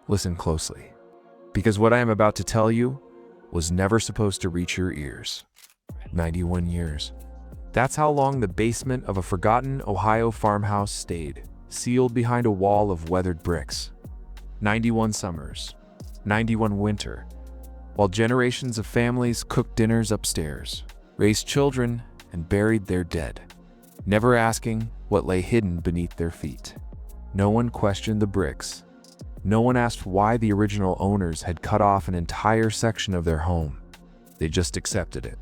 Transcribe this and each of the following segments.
Listen closely, because what I am about to tell you was never supposed to reach your ears. 91 years. That's how long the basement of a forgotten Ohio farmhouse stayed, sealed behind a wall of weathered bricks. 91 summers, 91 winter, while generations of families cooked dinners upstairs, raised children, and buried their dead, never asking what lay hidden beneath their feet. No one questioned the bricks. No one asked why the original owners had cut off an entire section of their home. They just accepted it,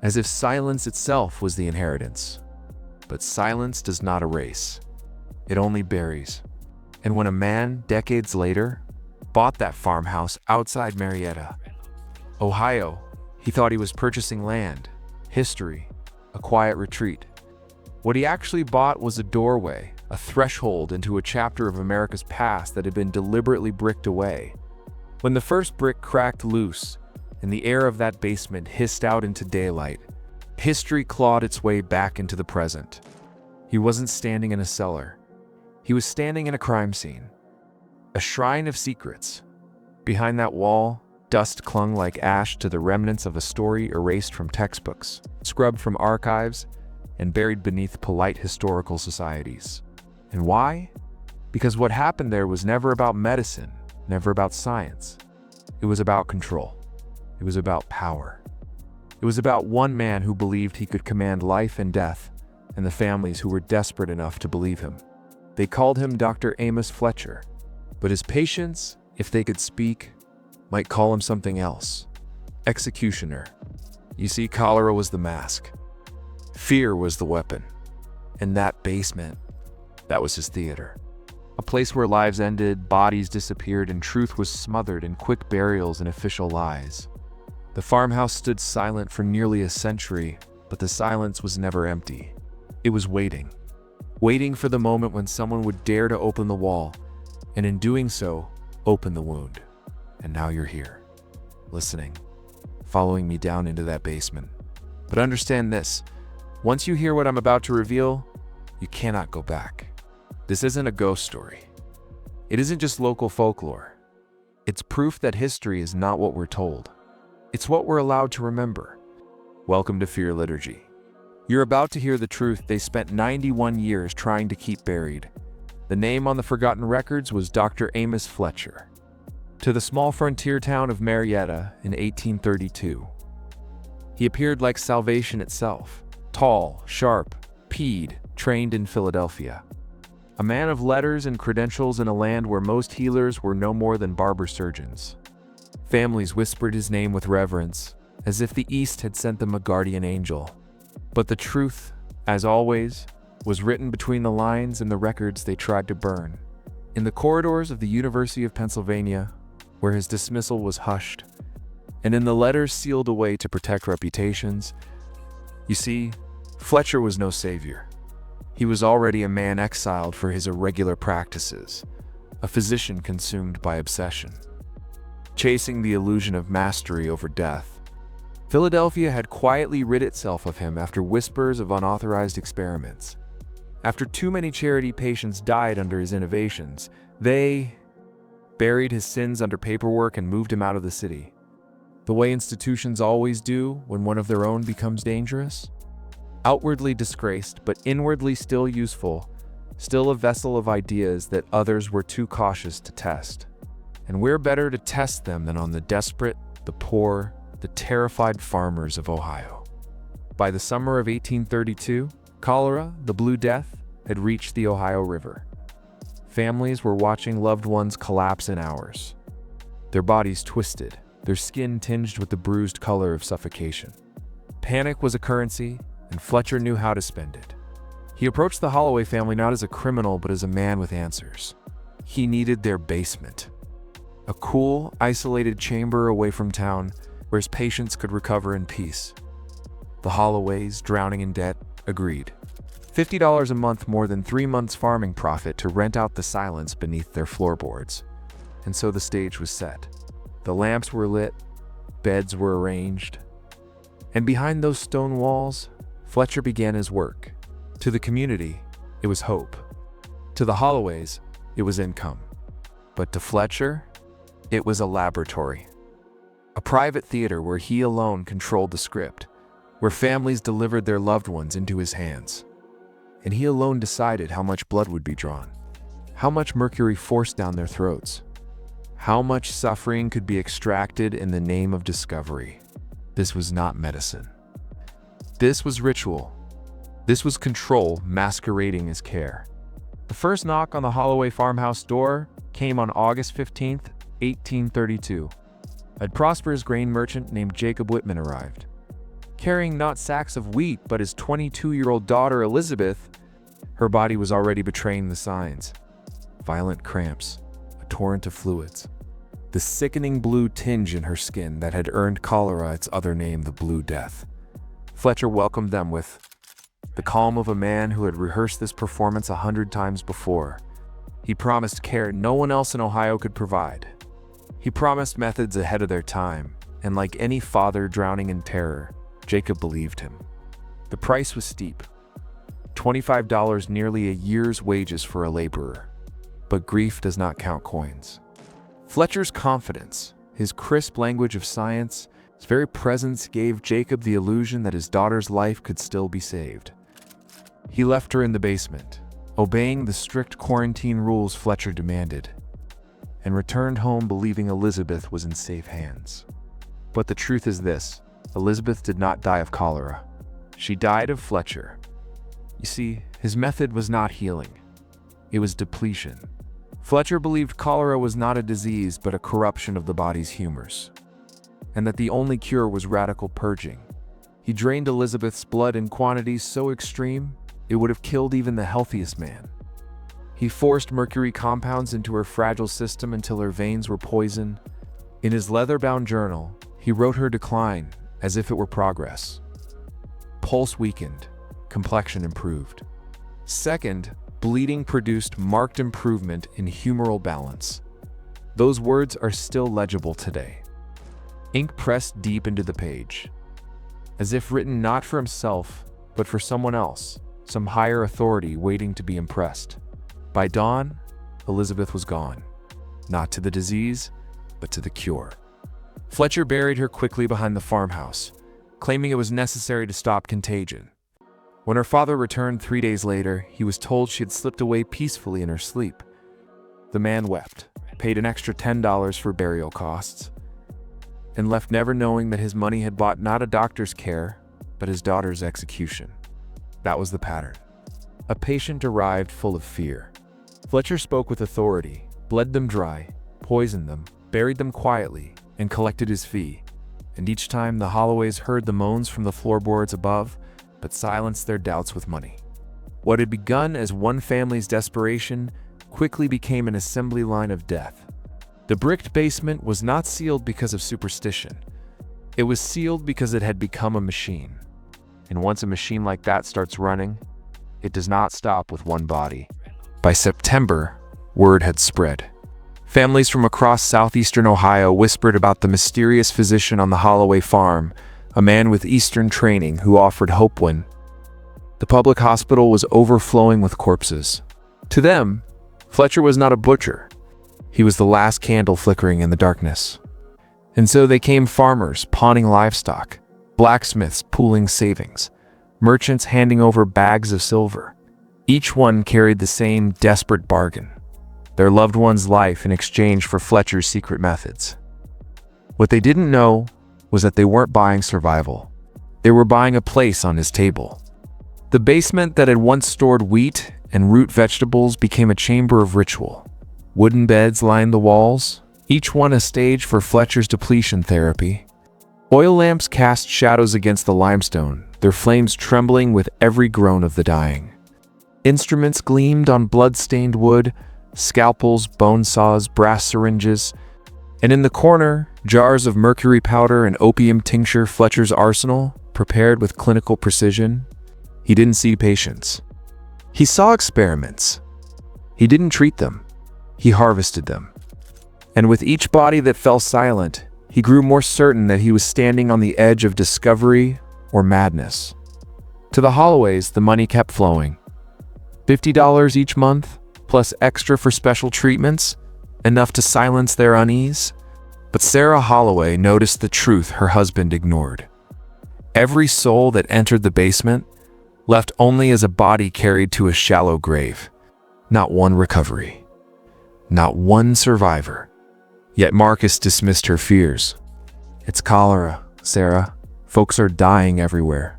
as if silence itself was the inheritance. But silence does not erase. It only buries. And when a man, decades later, bought that farmhouse outside Marietta, Ohio, he thought he was purchasing land, history, a quiet retreat. What he actually bought was a doorway, a threshold into a chapter of America's past that had been deliberately bricked away. When the first brick cracked loose and the air of that basement hissed out into daylight, history clawed its way back into the present. He wasn't standing in a cellar. He was standing in a crime scene, a shrine of secrets. Behind that wall, dust clung like ash to the remnants of a story erased from textbooks, scrubbed from archives, and buried beneath polite historical societies. And why? Because what happened there was never about medicine, never about science. It was about control. It was about power. It was about one man who believed he could command life and death, and the families who were desperate enough to believe him. They called him Dr. Amos Fletcher, but his patients, if they could speak, might call him something else. Executioner. You see, cholera was the mask. Fear was the weapon. And that basement, that was his theater. A place where lives ended, bodies disappeared, and truth was smothered in quick burials and official lies. The farmhouse stood silent for nearly a century, but the silence was never empty. It was waiting. Waiting for the moment when someone would dare to open the wall, and in doing so, open the wound. And now you're here, listening, following me down into that basement. But understand this, once you hear what I'm about to reveal, you cannot go back. This isn't a ghost story. It isn't just local folklore. It's proof that history is not what we're told. It's what we're allowed to remember. Welcome to Fear Liturgy. You're about to hear the truth they spent 91 years trying to keep buried. The name on the forgotten records was Dr. Amos Fletcher. To the small frontier town of Marietta in 1832. He appeared like salvation itself, tall, sharp, peed, trained in Philadelphia. A man of letters and credentials in a land where most healers were no more than barber surgeons. Families whispered his name with reverence, as if the East had sent them a guardian angel. But the truth, as always, was written between the lines in the records they tried to burn. In the corridors of the University of Pennsylvania, where his dismissal was hushed, and in the letters sealed away to protect reputations. You see, Fletcher was no savior. He was already a man exiled for his irregular practices, a physician consumed by obsession, chasing the illusion of mastery over death. Philadelphia had quietly rid itself of him after whispers of unauthorized experiments. After too many charity patients died under his innovations, they buried his sins under paperwork and moved him out of the city. The way institutions always do when one of their own becomes dangerous. Outwardly disgraced, but inwardly still useful, still a vessel of ideas that others were too cautious to test. And where better to test them than on the desperate, the poor, the terrified farmers of Ohio. By the summer of 1832, cholera, the Blue Death, had reached the Ohio River. Families were watching loved ones collapse in hours, their bodies twisted, their skin tinged with the bruised color of suffocation. Panic was a currency, and Fletcher knew how to spend it. He approached the Holloway family not as a criminal, but as a man with answers. He needed their basement, a cool, isolated chamber away from town where his patients could recover in peace. The Holloways, drowning in debt, agreed. $50 a month, more than 3 months' farming profit to rent out the silence beneath their floorboards. And so the stage was set. The lamps were lit, beds were arranged, and behind those stone walls, Fletcher began his work. To the community, it was hope. To the Holloways, it was income. But to Fletcher, it was a laboratory. A private theater where he alone controlled the script, where families delivered their loved ones into his hands. And he alone decided how much blood would be drawn, how much mercury forced down their throats, how much suffering could be extracted in the name of discovery. This was not medicine. This was ritual. This was control masquerading as care. The first knock on the Holloway farmhouse door came on August 15th, 1832. A prosperous grain merchant named Jacob Whitman arrived, carrying not sacks of wheat but his 22-year-old daughter Elizabeth. Her body was already betraying the signs. Violent cramps, a torrent of fluids, the sickening blue tinge in her skin that had earned cholera its other name, the Blue Death. Fletcher welcomed them with the calm of a man who had rehearsed this performance 100 times before. He promised care no one else in Ohio could provide. He promised methods ahead of their time, and like any father drowning in terror, Jacob believed him. The price was steep. $25, nearly a year's wages for a laborer. But grief does not count coins. Fletcher's confidence, his crisp language of science, his very presence gave Jacob the illusion that his daughter's life could still be saved. He left her in the basement, obeying the strict quarantine rules Fletcher demanded, and returned home believing Elizabeth was in safe hands. But the truth is this: Elizabeth did not die of cholera. She died of Fletcher. You see, his method was not healing. It was depletion. Fletcher believed cholera was not a disease but a corruption of the body's humors, and that the only cure was radical purging. He drained Elizabeth's blood in quantities so extreme it would have killed even the healthiest man. He forced mercury compounds into her fragile system until her veins were poisoned. In his leather-bound journal, he wrote her decline as if it were progress. Pulse weakened, complexion improved. Second, bleeding produced marked improvement in humoral balance. Those words are still legible today. Ink pressed deep into the page, as if written not for himself, but for someone else, some higher authority waiting to be impressed. By dawn, Elizabeth was gone, not to the disease, but to the cure. Fletcher buried her quickly behind the farmhouse, claiming it was necessary to stop contagion. When her father returned 3 days later, he was told she had slipped away peacefully in her sleep. The man wept, paid an extra $10 for burial costs, and left never knowing that his money had bought not a doctor's care, but his daughter's execution. That was the pattern. A patient arrived full of fear. Fletcher spoke with authority, bled them dry, poisoned them, buried them quietly, and collected his fee. And each time the Holloways heard the moans from the floorboards above, but silenced their doubts with money. What had begun as one family's desperation quickly became an assembly line of death. The bricked basement was not sealed because of superstition. It was sealed because it had become a machine. And once a machine like that starts running, it does not stop with one body. By September, word had spread. Families from across southeastern Ohio whispered about the mysterious physician on the Holloway farm, a man with Eastern training who offered hope when the public hospital was overflowing with corpses. To them, Fletcher was not a butcher. He was the last candle flickering in the darkness. And so they came farmers pawning livestock, blacksmiths pooling savings, merchants handing over bags of silver. Each one carried the same desperate bargain: their loved one's life in exchange for Fletcher's secret methods. What they didn't know was that they weren't buying survival. They were buying a place on his table. The basement that had once stored wheat and root vegetables became a chamber of ritual. Wooden beds lined the walls, each one a stage for Fletcher's depletion therapy. Oil lamps cast shadows against the limestone, their flames trembling with every groan of the dying. Instruments gleamed on blood-stained wood, scalpels, bone saws, brass syringes, and in the corner, jars of mercury powder and opium tincture. Fletcher's arsenal, prepared with clinical precision. He didn't see patients. He saw experiments. He didn't treat them. He harvested them. And with each body that fell silent, he grew more certain that he was standing on the edge of discovery or madness. To the Holloways, the money kept flowing. $50 each month, plus extra for special treatments, enough to silence their unease. But Sarah Holloway noticed the truth her husband ignored. Every soul that entered the basement left only as a body carried to a shallow grave. Not one recovery. Not one survivor. Yet Marcus dismissed her fears. "It's cholera, Sarah. Folks are dying everywhere.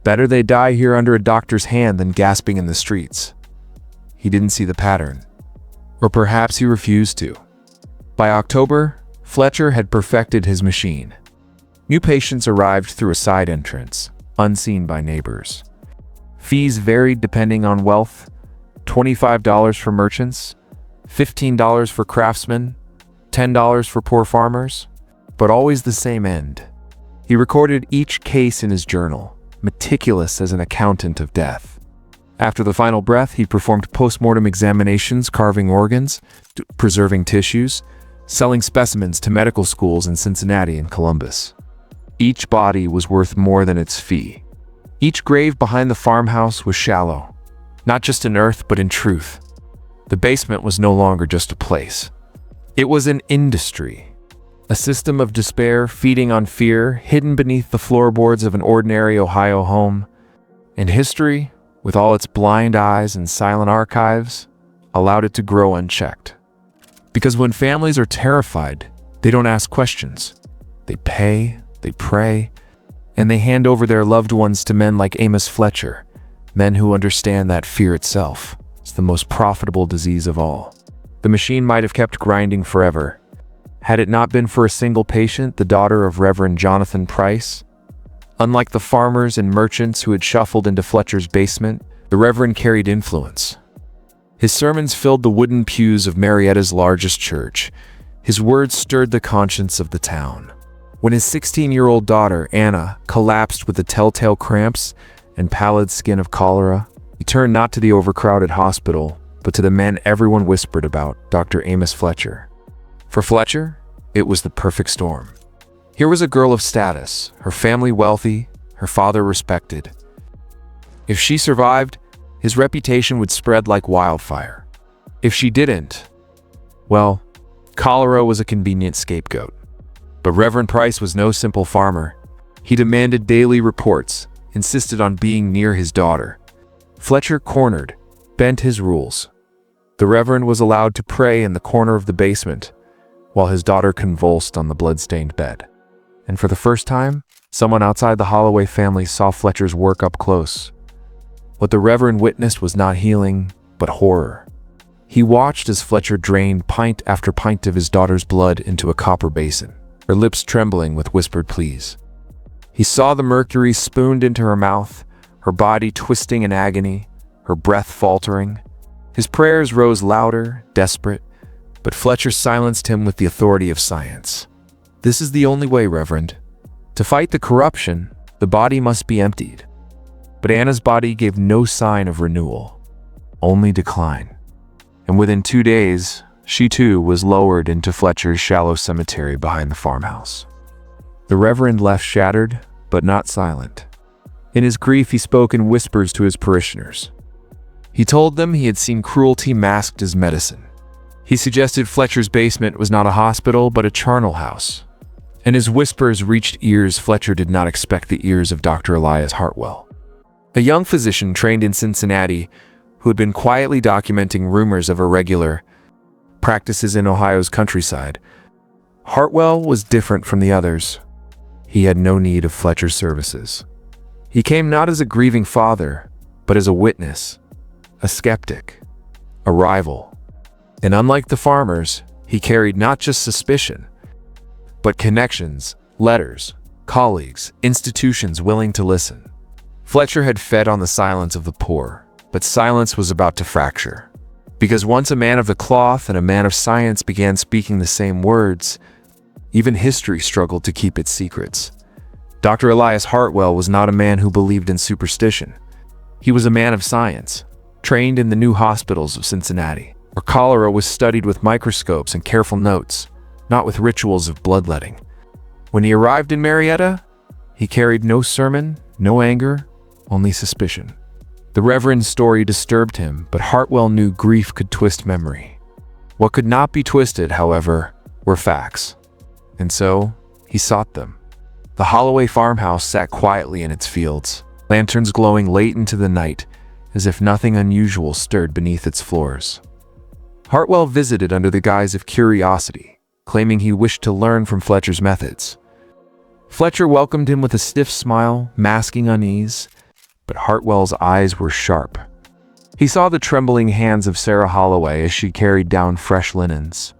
Better they die here under a doctor's hand than gasping in the streets." He didn't see the pattern. Or perhaps he refused to. By October, Fletcher had perfected his machine. New patients arrived through a side entrance, unseen by neighbors. Fees varied depending on wealth: $25 for merchants, $15 for craftsmen, $10 for poor farmers, but always the same end. He recorded each case in his journal, meticulous as an accountant of death. After the final breath, he performed post-mortem examinations, carving organs, preserving tissues, selling specimens to medical schools in Cincinnati and Columbus. Each body was worth more than its fee. Each grave behind the farmhouse was shallow, not just in earth but in truth. The basement was no longer just a place. It was an industry, a system of despair feeding on fear hidden beneath the floorboards of an ordinary Ohio home. And history, with all its blind eyes and silent archives, allowed it to grow unchecked. Because when families are terrified, they don't ask questions. They pay, they pray, and they hand over their loved ones to men like Amos Fletcher, men who understand that fear itself is the most profitable disease of all. The machine might have kept grinding forever, had it not been for a single patient, the daughter of Reverend Jonathan Price. Unlike the farmers and merchants who had shuffled into Fletcher's basement, the Reverend carried influence. His sermons filled the wooden pews of Marietta's largest church. His words stirred the conscience of the town. When his 16-year-old daughter, Anna, collapsed with the telltale cramps and pallid skin of cholera, he turned not to the overcrowded hospital, but to the man everyone whispered about, Dr. Amos Fletcher. For Fletcher, it was the perfect storm. Here was a girl of status, her family wealthy, her father respected. If she survived, his reputation would spread like wildfire. If she didn't, well, cholera was a convenient scapegoat. But Reverend Price was no simple farmer. He demanded daily reports, insisted on being near his daughter. Fletcher cornered, bent his rules. The Reverend was allowed to pray in the corner of the basement, while his daughter convulsed on the blood-stained bed. And for the first time, someone outside the Holloway family saw Fletcher's work up close. What the Reverend witnessed was not healing, but horror. He watched as Fletcher drained pint after pint of his daughter's blood into a copper basin, her lips trembling with whispered pleas. He saw the mercury spooned into her mouth, her body twisting in agony, her breath faltering. His prayers rose louder, desperate, but Fletcher silenced him with the authority of science. "This is the only way, Reverend. To fight the corruption, the body must be emptied." But Anna's body gave no sign of renewal, only decline. And within 2 days, she too was lowered into Fletcher's shallow cemetery behind the farmhouse. The Reverend left shattered, but not silent. In his grief, he spoke in whispers to his parishioners. He told them he had seen cruelty masked as medicine. He suggested Fletcher's basement was not a hospital, but a charnel house. And his whispers reached ears Fletcher did not expect the ears of Dr. Elias Hartwell, a young physician trained in Cincinnati who had been quietly documenting rumors of irregular practices in Ohio's countryside. Hartwell was different from the others. He had no need of Fletcher's services. He came not as a grieving father, but as a witness, a skeptic, a rival. And unlike the farmers, he carried not just suspicion, but connections, letters, colleagues, institutions willing to listen. Fletcher had fed on the silence of the poor, but silence was about to fracture. Because once a man of the cloth and a man of science began speaking the same words, even history struggled to keep its secrets. Dr. Elias Hartwell was not a man who believed in superstition. He was a man of science, trained in the new hospitals of Cincinnati, where cholera was studied with microscopes and careful notes, not with rituals of bloodletting. When he arrived in Marietta, he carried no sermon, no anger, only suspicion. The Reverend's story disturbed him, but Hartwell knew grief could twist memory. What could not be twisted, however, were facts. And so, he sought them. The Holloway farmhouse sat quietly in its fields, lanterns glowing late into the night, as if nothing unusual stirred beneath its floors. Hartwell visited under the guise of curiosity, claiming he wished to learn from Fletcher's methods. Fletcher welcomed him with a stiff smile, masking unease, but Hartwell's eyes were sharp. He saw the trembling hands of Sarah Holloway as she carried down fresh linens.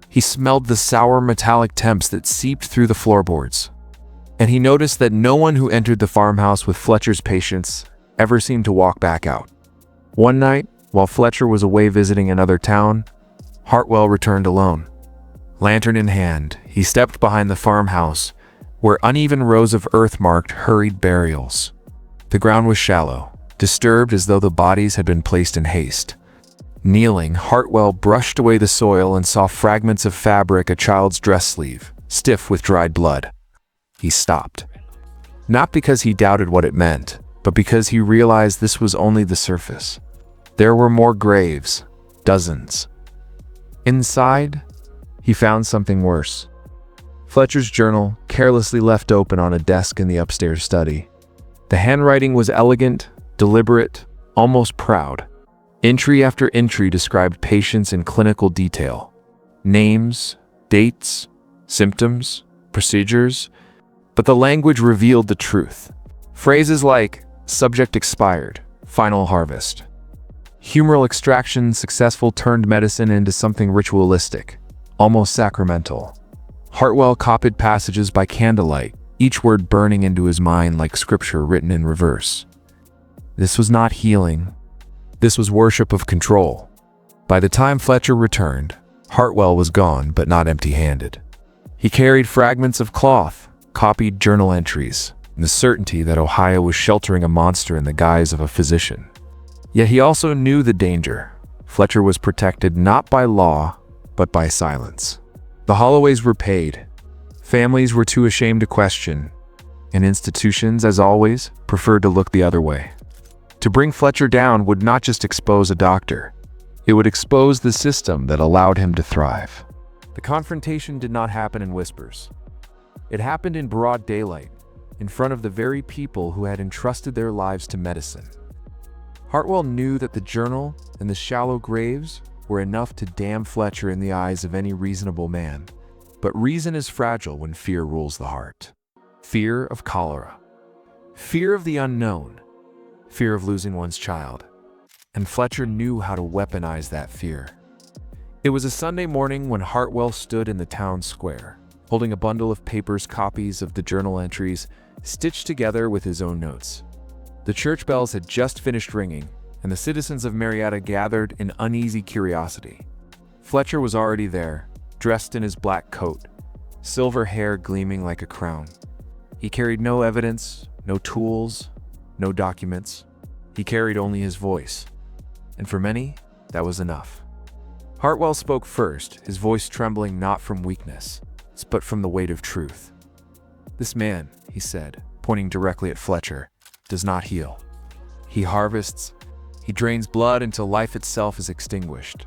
He smelled the sour metallic temps that seeped through the floorboards. And he noticed that no one who entered the farmhouse with Fletcher's patients ever seemed to walk back out. One night, while Fletcher was away visiting another town, Hartwell returned alone. Lantern in hand, he stepped behind the farmhouse, where uneven rows of earth marked hurried burials. The ground was shallow, disturbed as though the bodies had been placed in haste. Kneeling, Hartwell brushed away the soil and saw fragments of fabric, a child's dress sleeve, stiff with dried blood. He stopped. Not because he doubted what it meant, but because he realized this was only the surface. There were more graves, dozens. Inside, he found something worse. Fletcher's journal, carelessly left open on a desk in the upstairs study. The handwriting was elegant, deliberate, almost proud. Entry after entry described patients in clinical detail. Names, dates, symptoms, procedures, but the language revealed the truth. Phrases like subject expired, final harvest. Humoral extraction successful turned medicine into something ritualistic, almost sacramental. Hartwell copied passages by candlelight, each word burning into his mind like scripture written in reverse. This was not healing. This was worship of control. By the time Fletcher returned, Hartwell was gone, but not empty-handed. He carried fragments of cloth, copied journal entries, and the certainty that Ohio was sheltering a monster in the guise of a physician. Yet he also knew the danger. Fletcher was protected not by law, but by silence. The Holloways were paid. Families were too ashamed to question, and institutions, as always, preferred to look the other way. To bring Fletcher down would not just expose a doctor, it would expose the system that allowed him to thrive. The confrontation did not happen in whispers. It happened in broad daylight, in front of the very people who had entrusted their lives to medicine. Hartwell knew that the journal and the shallow graves were enough to damn Fletcher in the eyes of any reasonable man. But reason is fragile when fear rules the heart. Fear of cholera. Fear of the unknown. Fear of losing one's child. And Fletcher knew how to weaponize that fear. It was a Sunday morning when Hartwell stood in the town square, holding a bundle of papers, copies of the journal entries, stitched together with his own notes. The church bells had just finished ringing, and the citizens of Marietta gathered in uneasy curiosity. Fletcher was already there, dressed in his black coat, silver hair gleaming like a crown. He carried no evidence, no tools, no documents. He carried only his voice. And for many, that was enough. Hartwell spoke first, his voice trembling not from weakness, but from the weight of truth. "This man," he said, pointing directly at Fletcher, "does not heal. He harvests. He drains blood until life itself is extinguished.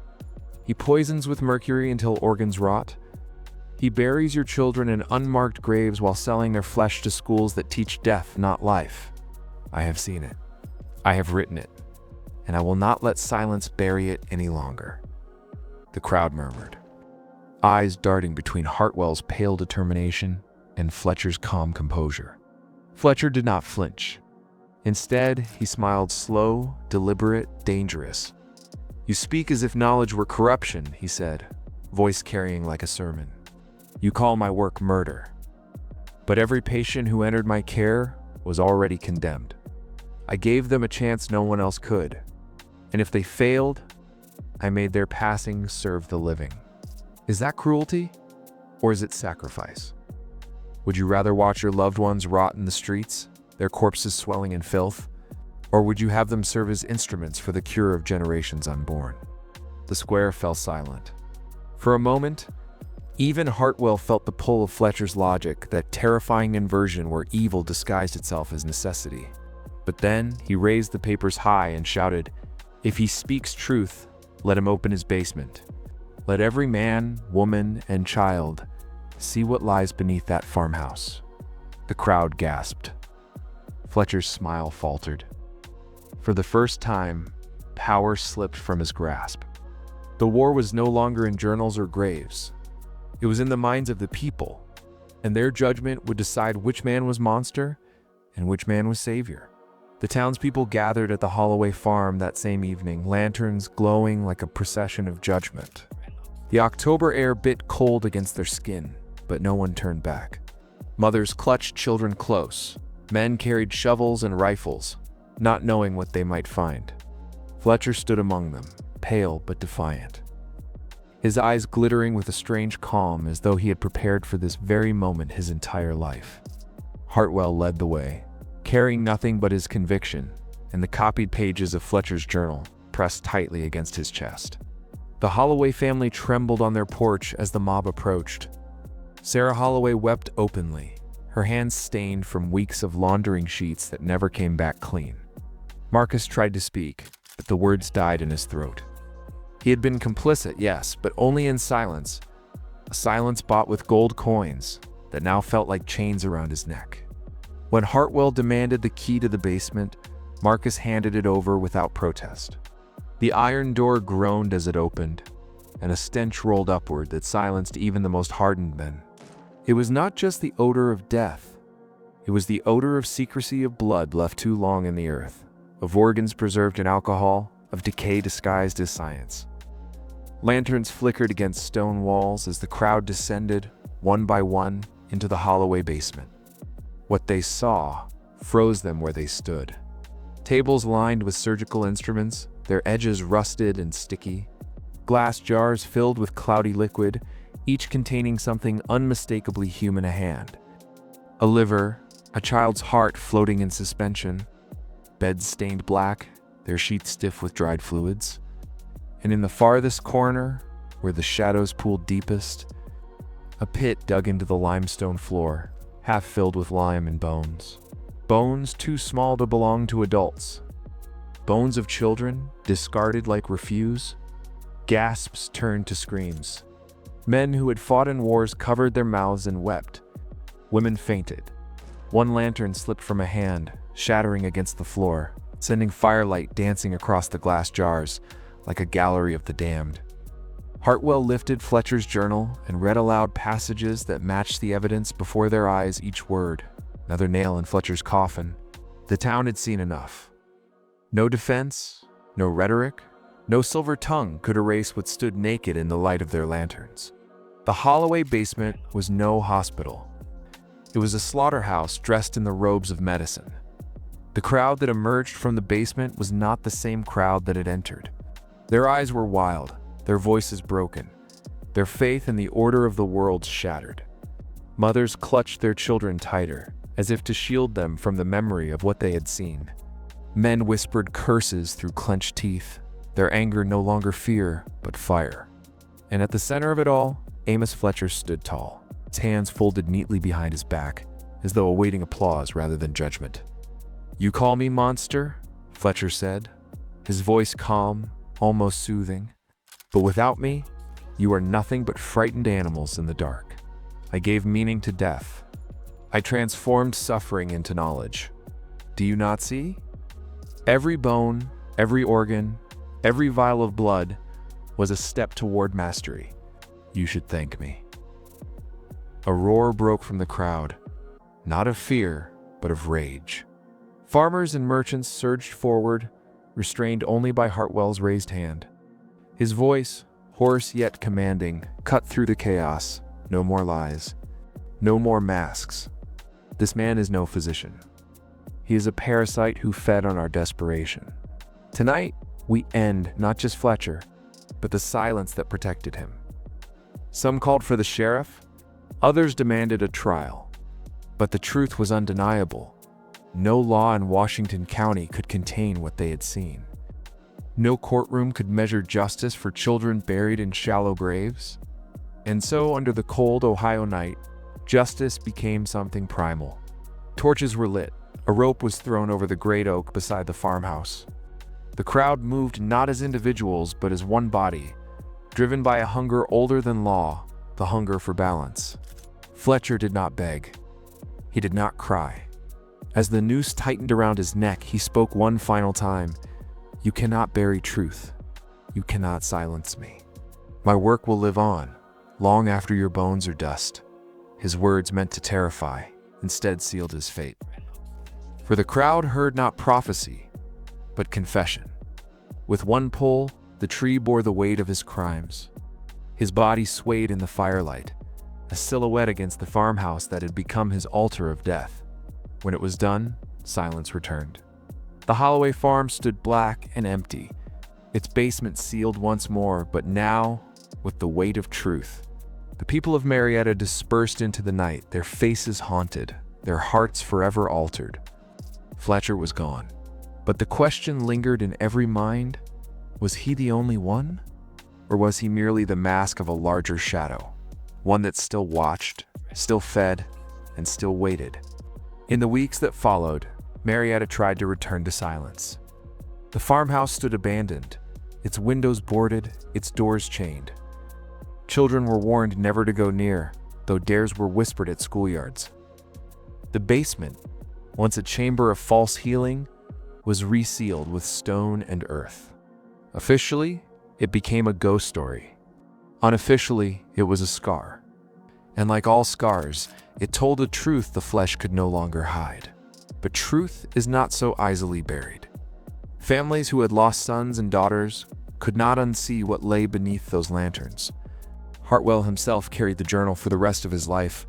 He poisons with mercury until organs rot. He buries your children in unmarked graves while selling their flesh to schools that teach death, not life. I have seen it. I have written it. And I will not let silence bury it any longer." The crowd murmured, eyes darting between Hartwell's pale determination and Fletcher's calm composure. Fletcher did not flinch. Instead, he smiled slow, deliberate, dangerous. "You speak as if knowledge were corruption," he said, voice carrying like a sermon. "You call my work murder. But every patient who entered my care was already condemned. I gave them a chance no one else could. And if they failed, I made their passing serve the living. Is that cruelty? Or is it sacrifice? Would you rather watch your loved ones rot in the streets, their corpses swelling in filth? Or would you have them serve as instruments for the cure of generations unborn?" The square fell silent. For a moment, even Hartwell felt the pull of Fletcher's logic, that terrifying inversion where evil disguised itself as necessity. But then he raised the papers high and shouted, "If he speaks truth, let him open his basement. Let every man, woman, and child see what lies beneath that farmhouse. The crowd gasped. Fletcher's smile faltered. For the first time, power slipped from his grasp. The war was no longer in journals or graves. It was in the minds of the people, and their judgment would decide which man was monster and which man was savior. The townspeople gathered at the Holloway farm that same evening, lanterns glowing like a procession of judgment. The October air bit cold against their skin, but no one turned back. Mothers clutched children close. Men carried shovels and rifles, not knowing what they might find. Fletcher stood among them, pale but defiant, his eyes glittering with a strange calm, as though he had prepared for this very moment his entire life. Hartwell led the way, carrying nothing but his conviction and the copied pages of Fletcher's journal pressed tightly against his chest. The Holloway family trembled on their porch as the mob approached. Sarah Holloway wept openly, her hands stained from weeks of laundering sheets that never came back clean. Marcus tried to speak, but the words died in his throat. He had been complicit, yes, but only in silence, a silence bought with gold coins that now felt like chains around his neck. When Hartwell demanded the key to the basement, Marcus handed it over without protest. The iron door groaned as it opened, and a stench rolled upward that silenced even the most hardened men. It was not just the odor of death. It was the odor of secrecy, of blood left too long in the earth, of organs preserved in alcohol, of decay disguised as science. Lanterns flickered against stone walls as the crowd descended, one by one, into the Holloway basement. What they saw froze them where they stood. Tables lined with surgical instruments, their edges rusted and sticky. Glass jars filled with cloudy liquid, each containing something unmistakably human: a hand, a liver, a child's heart floating in suspension, beds stained black, their sheets stiff with dried fluids. And in the farthest corner, where the shadows pooled deepest, a pit dug into the limestone floor, half filled with lime and bones. Bones too small to belong to adults. Bones of children, discarded like refuse. Gasps turned to screams. Men who had fought in wars covered their mouths and wept. Women fainted. One lantern slipped from a hand, shattering against the floor, sending firelight dancing across the glass jars, like a gallery of the damned. Hartwell lifted Fletcher's journal and read aloud passages that matched the evidence before their eyes, each word another nail in Fletcher's coffin. The town had seen enough. No defense, no rhetoric, no silver tongue could erase what stood naked in the light of their lanterns. The Holloway basement was no hospital. It was a slaughterhouse dressed in the robes of medicine. The crowd that emerged from the basement was not the same crowd that had entered. Their eyes were wild, their voices broken, their faith in the order of the world shattered. Mothers clutched their children tighter, as if to shield them from the memory of what they had seen. Men whispered curses through clenched teeth, their anger no longer fear, but fire. And at the center of it all, Amos Fletcher stood tall, his hands folded neatly behind his back, as though awaiting applause rather than judgment. "You call me monster?" Fletcher said, his voice calm, almost soothing. "But without me, you are nothing but frightened animals in the dark. I gave meaning to death. I transformed suffering into knowledge. Do you not see? Every bone, every organ, every vial of blood was a step toward mastery. You should thank me." A roar broke from the crowd, not of fear, but of rage. Farmers and merchants surged forward, restrained only by Hartwell's raised hand. His voice, hoarse yet commanding, cut through the chaos. "No more lies. No more masks. This man is no physician. He is a parasite who fed on our desperation. Tonight, we end not just Fletcher, but the silence that protected him." Some called for the sheriff, others demanded a trial. But the truth was undeniable. No law in Washington County could contain what they had seen. No courtroom could measure justice for children buried in shallow graves. And so, under the cold Ohio night, justice became something primal. Torches were lit. A rope was thrown over the great oak beside the farmhouse. The crowd moved not as individuals, but as one body, driven by a hunger older than law, the hunger for balance. Fletcher did not beg. He did not cry. As the noose tightened around his neck, he spoke one final time. "You cannot bury truth. You cannot silence me. My work will live on, long after your bones are dust." His words meant to terrify, instead sealed his fate. For the crowd heard not prophecy, but confession. With one pull, the tree bore the weight of his crimes. His body swayed in the firelight, a silhouette against the farmhouse that had become his altar of death. When it was done, silence returned. The Holloway farm stood black and empty, its basement sealed once more, but now, with the weight of truth. The people of Marietta dispersed into the night, their faces haunted, their hearts forever altered. Fletcher was gone, but the question lingered in every mind: was he the only one? Or was he merely the mask of a larger shadow, one that still watched, still fed, and still waited? In the weeks that followed, Marietta tried to return to silence. The farmhouse stood abandoned, its windows boarded, its doors chained. Children were warned never to go near, though dares were whispered at schoolyards. The basement, once a chamber of false healing, was resealed with stone and earth. Officially, it became a ghost story. Unofficially, it was a scar. And like all scars, it told a truth the flesh could no longer hide. But truth is not so easily buried. Families who had lost sons and daughters could not unsee what lay beneath those lanterns. Hartwell himself carried the journal for the rest of his life,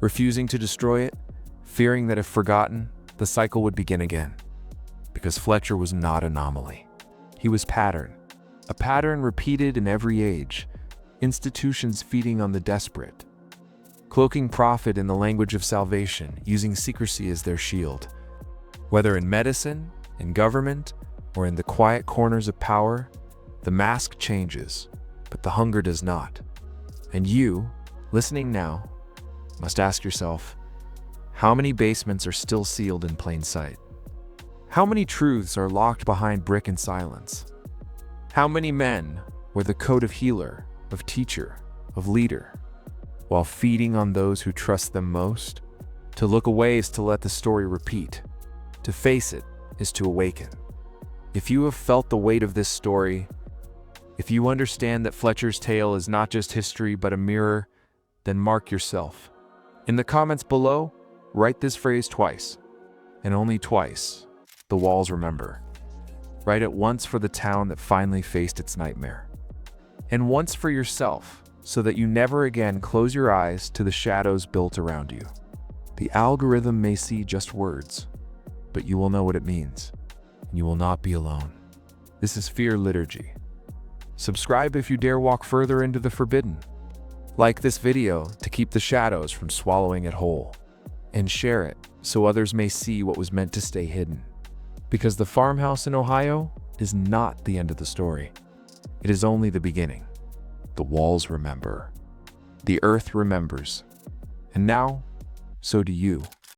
refusing to destroy it, fearing that if forgotten, the cycle would begin again. Because Fletcher was not anomaly. He was pattern, a pattern repeated in every age, institutions feeding on the desperate, cloaking profit in the language of salvation, using secrecy as their shield. Whether in medicine, in government, or in the quiet corners of power, the mask changes, but the hunger does not. And you, listening now, must ask yourself, how many basements are still sealed in plain sight? How many truths are locked behind brick and silence? How many men wear the coat of healer, of teacher, of leader, while feeding on those who trust them most? To look away is to let the story repeat. To face it is to awaken. If you have felt the weight of this story, if you understand that Fletcher's tale is not just history but a mirror, then mark yourself. In the comments below, write this phrase twice, and only twice. The walls remember. Write it once for the town that finally faced its nightmare, and once for yourself, so that you never again close your eyes to the shadows built around you. The algorithm may see just words, but you will know what it means, and you will not be alone. This is Fear Liturgy. Subscribe if you dare walk further into the forbidden. Like this video to keep the shadows from swallowing it whole, and share it so others may see what was meant to stay hidden. Because the farmhouse in Ohio is not the end of the story. It is only the beginning. The walls remember. The earth remembers. And now, so do you.